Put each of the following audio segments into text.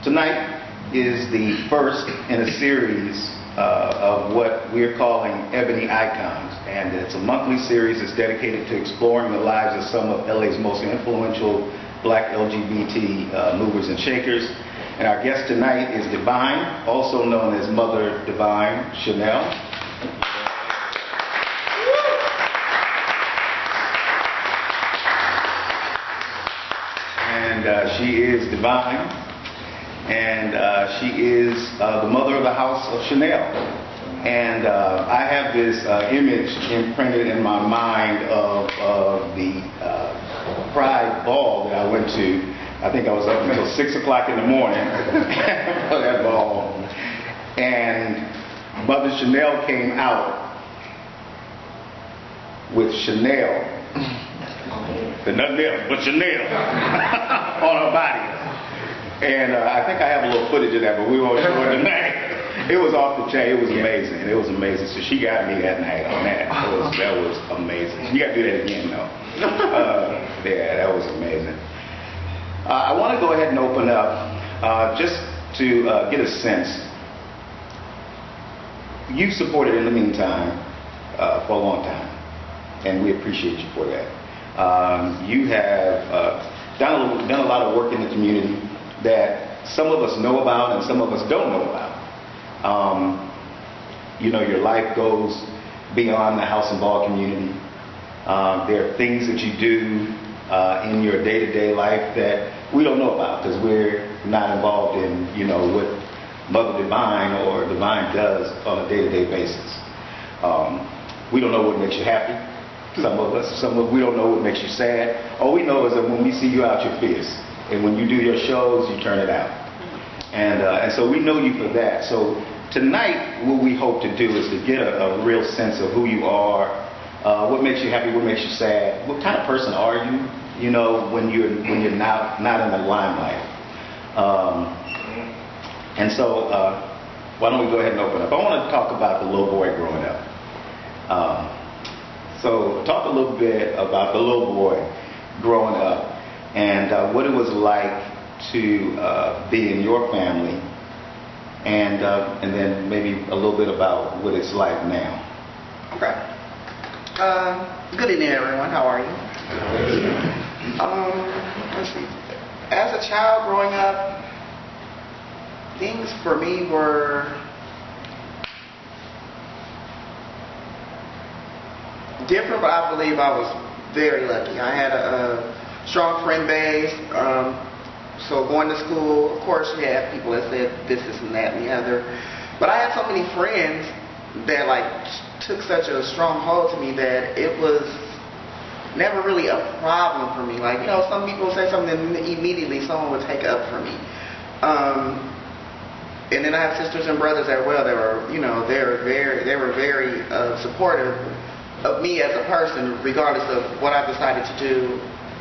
Tonight is the first in a series of what we're calling Ebony Icons, and it's a monthly series that's dedicated to exploring the lives of some of LA's most influential Black LGBT movers and shakers. And our guest tonight is Devine, also known as Mother Devine Chanel. And she is Devine, and she is the mother of the house of Chanel. And I have this image imprinted in my mind of the Pride ball that I went to. I think I was up until 6 o'clock in the morning for that ball. And Mother Chanel came out with Chanel, but nothing else but Chanel on her body. And I think I have a little footage of that, but we won't show it tonight. It was off the chain. It was amazing. It was amazing. So she got me that night on that. That was amazing. You got to do that again, though. Yeah, that was amazing. I want to go ahead and open up just to get a sense. You've supported in the meantime for a long time, and we appreciate you for that. You have done a lot of work in the community that some of us know about and some of us don't know about. You know, your life goes beyond the house and ball community. There are things that you do in your day-to-day life that we don't know about because we're not involved in, you know, what Mother Devine or Devine does on a day-to-day basis. We don't know what makes you happy. Some of us, we don't know what makes you sad. All we know is that when we see you out, you're fierce. And when you do your shows, you turn it out. And so we know you for that. So tonight, what we hope to do is to get a real sense of who you are, what makes you happy, what makes you sad, what kind of person are you, you know, when you're not in the limelight. And so why don't we go ahead and open up? I want to talk about the little boy growing up. So talk a little bit about the little boy growing up and what it was like to be in your family, and then maybe a little bit about what it's like now. Okay. Good evening, everyone. How are you? Let's see. As a child growing up, things for me were different, but I believe I was very lucky. I had a strong friend base. So going to school, of course, you had people that said this and that and the other. But I had so many friends that like took such a strong hold to me that it was never really a problem for me. Like, you know, some people say something and immediately someone would take up for me. And then I have sisters and brothers as well that were, you know, they were very supportive of me as a person, regardless of what I decided to do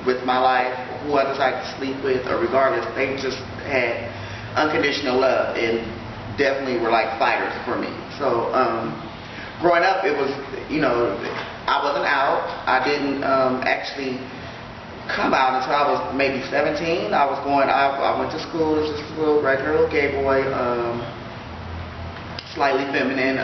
with my life, who I decided to sleep with, or regardless. They just had unconditional love and definitely were like fighters for me. So growing up, it was, you know, I wasn't out. I didn't actually come out until I was maybe 17. I went to school, just a little regular little gay boy, slightly feminine.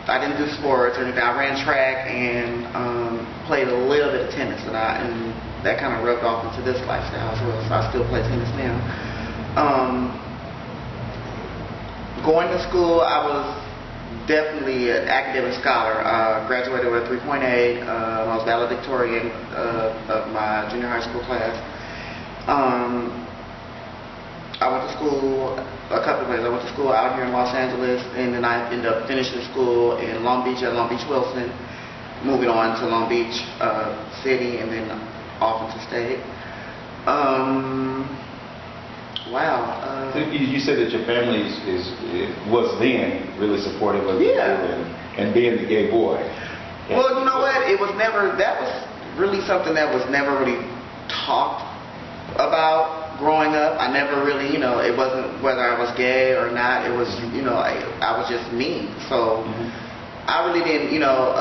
I didn't do sports or anything. I ran track and played a little bit of tennis, and that kind of rubbed off into this lifestyle as well. So I still play tennis now. Going to school, I was definitely an academic scholar. Graduated with a 3.8. I was valedictorian of my junior high school class. I went to school a couple of places. I went to school out here in Los Angeles, and then I ended up finishing school in Long Beach at Long Beach Wilson, moving on to Long Beach City, and then off into state. Wow. So you said that your family was then really supportive of you and being the gay boy. Well, you know what? It was never. That was really something that was never really talked about. Growing up, I never really, you know, it wasn't whether I was gay or not. It was, you know, I was just me. So I really didn't, you know,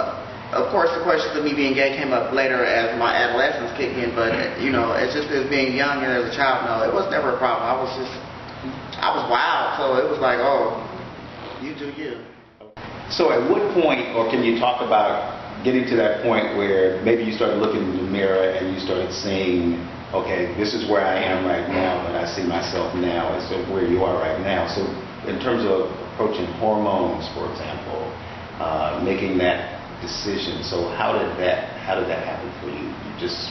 of course, the questions of me being gay came up later as my adolescence kicked in, but, you know, it's just as being young and as a child, no, it was never a problem. I was wild, so it was like, oh, you do you. So at what point, or can you talk about getting to that point where maybe you started looking in the mirror and you started saying, okay, this is where I am right now, but I see myself now as of where you are right now. So in terms of approaching hormones, for example, making that decision. So how did that happen for you? You just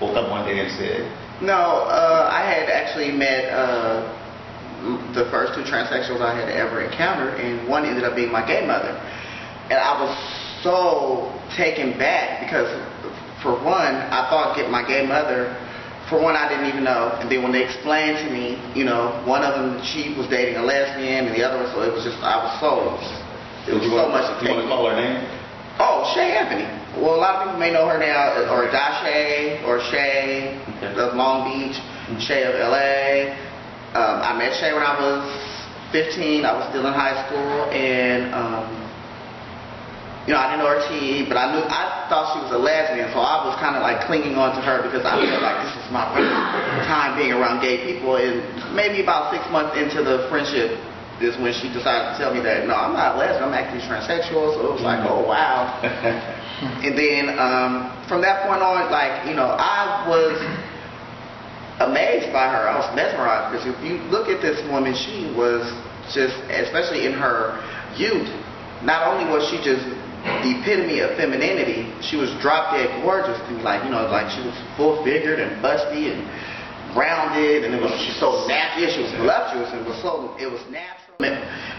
woke up one day and said? No, I had actually met the first two transsexuals I had ever encountered, and one ended up being my gay mother. And I was so taken back because, for one, I thought my gay mother, for one, I didn't even know. And then when they explained to me, you know, one of them, she was dating a lesbian, and the other one, so it was just, I was so, it was so much to take. You want to call her name? Oh, Ebony. Well, a lot of people may know her now, or Dashay, or Shay of Long Beach, Shay of LA. I met Shay when I was 15. I was still in high school, and you know, I didn't know her T, but I thought she was a lesbian, so I was kind of like clinging on to her because I felt like this is my first time being around gay people. And maybe about 6 months into the friendship is when she decided to tell me that, no, I'm not a lesbian, I'm actually transsexual. So it was like, oh, wow. And then from that point on, like, you know, I was amazed by her. I was mesmerized because if you look at this woman, she was just, especially in her youth, not only was she just the epitome of femininity, she was drop dead gorgeous to me. Like, you know, like she was full figured and busty and rounded, and it was so natural. She was voluptuous, and it was natural.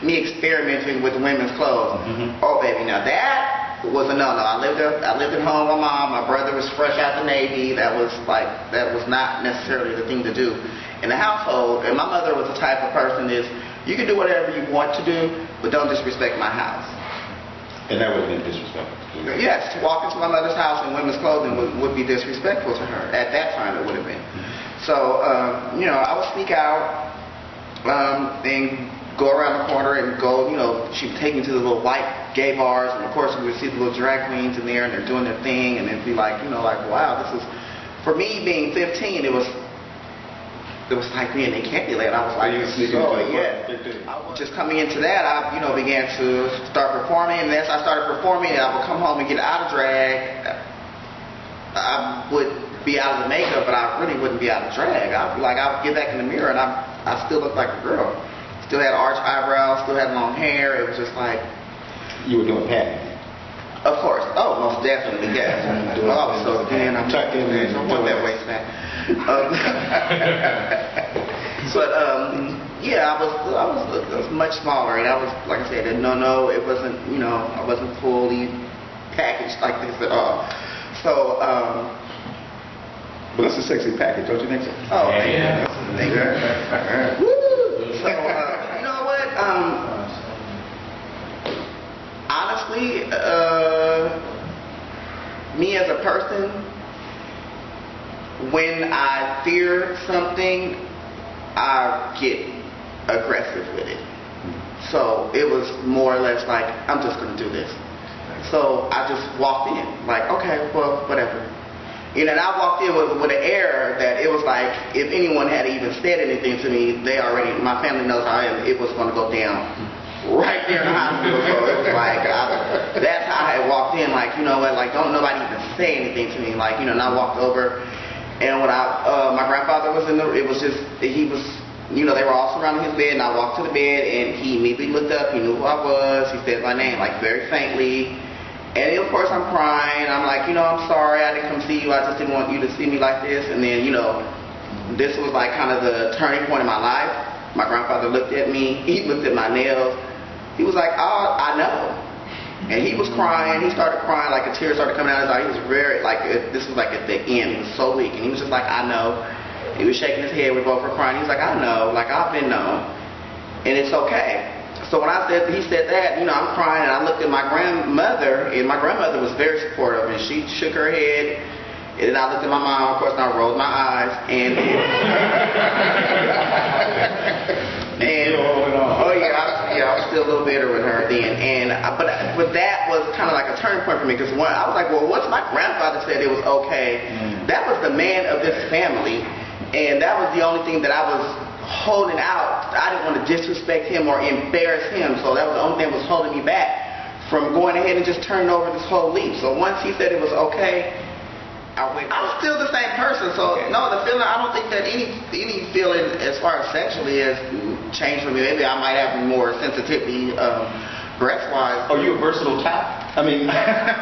Me experimenting with women's clothes. Oh baby, now that was a no-no. I lived at home with my mom. My brother was fresh out the Navy. That was not necessarily the thing to do in the household. And my mother was the type of person is, you can do whatever you want to do, but don't disrespect my house. And that would have been disrespectful. Yes, to walk into my mother's house in women's clothing would be disrespectful to her. At that time, it would have been. So, you know, I would sneak out and go around the corner and go, you know, she would take me to the little white gay bars, and of course we would see the little drag queens in there, and they're doing their thing, and it'd be like, you know, like, wow, this is, for me being 15, it was like being encapsulated. I was like, just coming into that, I, you know, began to start performing, and as I started performing, I would come home and get out of drag. I would be out of the makeup, but I really wouldn't be out of drag. I would get back in the mirror, and I still looked like a girl. Still had arched eyebrows, still had long hair. It was just like... You were doing padding? Of course. Oh, most definitely, yes. Oh, so then I'm tucked in there. I want that waist back. But yeah, I was much smaller, and I was, like I said, no, it wasn't, you know, I wasn't fully packaged like this at all. So, but that's a sexy package, don't you think so? Oh, yeah. Thank you. Woo! So, you know what? Honestly, me as a person, when I fear something, I get aggressive with it. So it was more or less like, I'm just going to do this. So I just walked in, like, okay, well, whatever. You know, and I walked in with an air that it was like, if anyone had even said anything to me, my family knows how I am, it was going to go down right there in the hospital. So it was like, that's how I had walked in, like, you know what, like, don't nobody even say anything to me. Like, you know, and I walked over, and when my grandfather was it was just, he was, you know, they were all surrounding his bed, and I walked to the bed, and he immediately looked up, he knew who I was, he said my name, like, very faintly. And of course I'm crying. I'm like, you know, I'm sorry, I didn't come see you. I just didn't want you to see me like this. And then, you know, this was like kind of the turning point in my life. My grandfather looked at me. He looked at my nails. He was like, oh, I know. And he was crying. He started crying, like a tear started coming out of his eye. He was very, like, this was like at the end. He was so weak. And he was just like, I know. He was shaking his head. We both were crying. He was like, I know. Like, I've been known. And it's okay. So when he said that, you know, I'm crying, and I looked at my grandmother, and my grandmother was very supportive, and she shook her head, and then I looked at my mom, of course, and I rolled my eyes, and oh yeah, I was still a little bitter with her then, but that was kind of like a turning point for me, because I was like, well, once my grandfather said it was okay, that was the man of this family, and that was the only thing that I was holding out. I didn't want to disrespect him or embarrass him, so that was the only thing that was holding me back from going ahead and just turning over this whole leaf. So once he said it was okay, I was still the same person. So no, the feeling, I don't think that any feeling as far as sexually has changed for me. Maybe I might have more sensitivity breast-wise. Are you a versatile type? I mean, I'm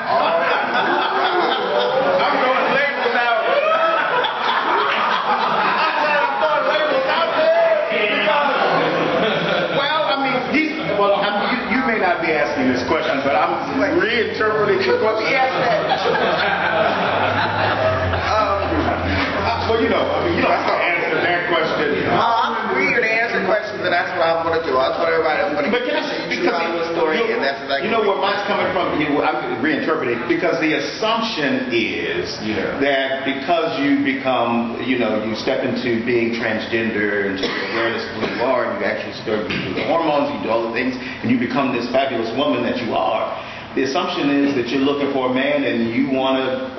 going labels out. I'm throwing labels out there because, well, I mean, you may not be asking this question, but I'm reinterpreting the question. Well, you know, I mean, you don't have to answer that question. I'm eager to answer questions, and that's what I'm going to do. That's what everybody I'm going to But can I say, because a story, and that's exactly you know where mine's coming from. I'm reinterpreting because the assumption is that because you become, you step into being transgender, into your awareness of who you are, and you actually start to do the hormones, you do all the things, and you become this fabulous woman that you are. The assumption is that you're looking for a man, and you want to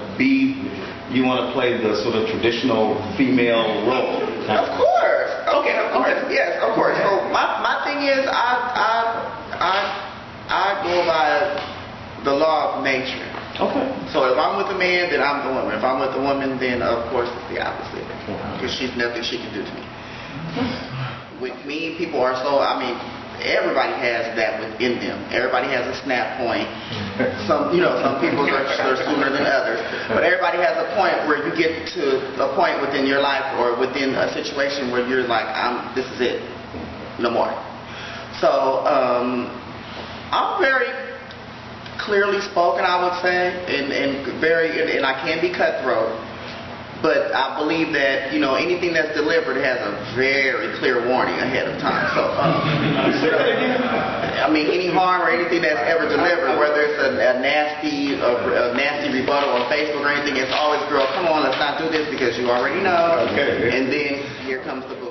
play the sort of traditional female role. Of course. Okay. Yes, of course. So my thing is, I go by the law of nature. Okay. So if I'm with a man, then I'm the woman. If I'm with a woman, then of course it's the opposite. Because she's nothing she can do to me. With me, people are so, everybody has that within them. Everybody has a snap point. Some people are sooner than others. But everybody has a point where you get to a point within your life or within a situation where you're like, this is it. No more. So, I'm very clearly spoken, I would say, and I can be cutthroat. But I believe that, anything that's delivered has a very clear warning ahead of time. So, any harm or anything that's ever delivered, whether it's a nasty rebuttal on Facebook or anything, it's always, girl, come on, let's not do this because you already know. Okay. And then here comes the book.